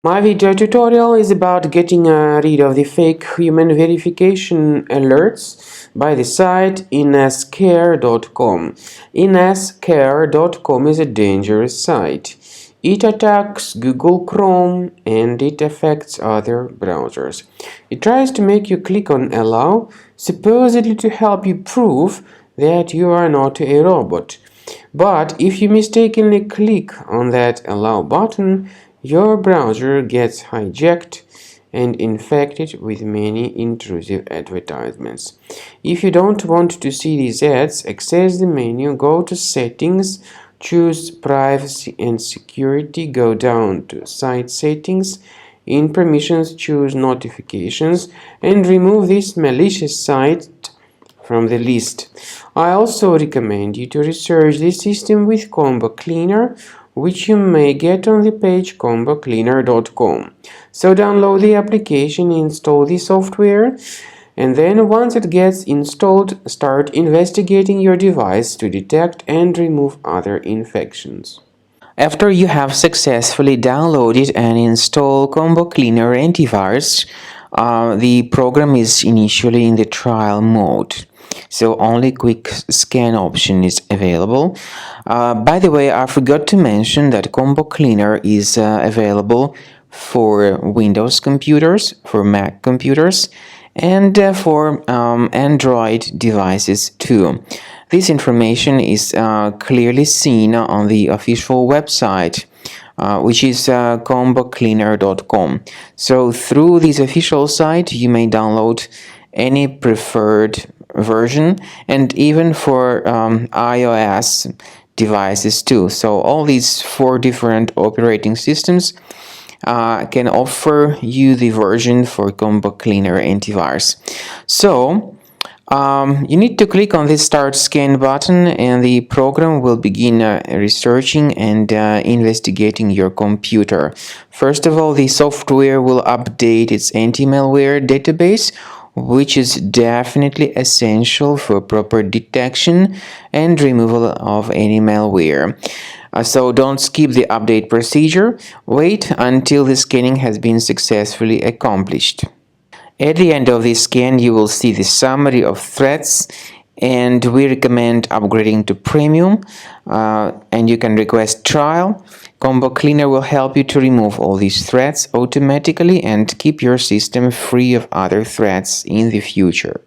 My video tutorial is about getting rid of the fake human verification alerts by the site inascare.com. Inascare.com is a dangerous site. It attacks Google Chrome and it affects other browsers. It tries to make you click on allow, supposedly to help you prove that you are not a robot. But if you mistakenly click on that allow button, your browser gets hijacked and infected with many intrusive advertisements. If you don't want to see these ads, access the menu, go to Settings, choose Privacy and Security, go down to Site Settings, in Permissions choose Notifications, and remove this malicious site from the list. I also recommend you to research this system with Combo Cleaner, which you may get on the page combocleaner.com. So download the application, install the software, and then once it gets installed, start investigating your device to detect and remove other infections. After you have successfully downloaded and installed Combo Cleaner Antivirus, the program is initially in the trial mode. So only quick scan option is available. By the way, I forgot to mention that Combo Cleaner is available for Windows computers, for Mac computers, and for Android devices too. This information is clearly seen on the official website, which is combocleaner.com. So through this official site, you may download any preferred version, and even for iOS devices too. So all these 4 different operating systems can offer you the version for Combo Cleaner Antivirus. So you need to click on this Start Scan button and the program will begin researching and investigating your computer. First of all, the software will update its anti-malware database, which is definitely essential for proper detection and removal of any malware. So don't skip the update procedure. Wait until the scanning has been successfully accomplished. At the end of the scan, you will see the summary of threats, and we recommend upgrading to Premium, and you can request trial. Combo Cleaner will help you to remove all these threats automatically and keep your system free of other threats in the future.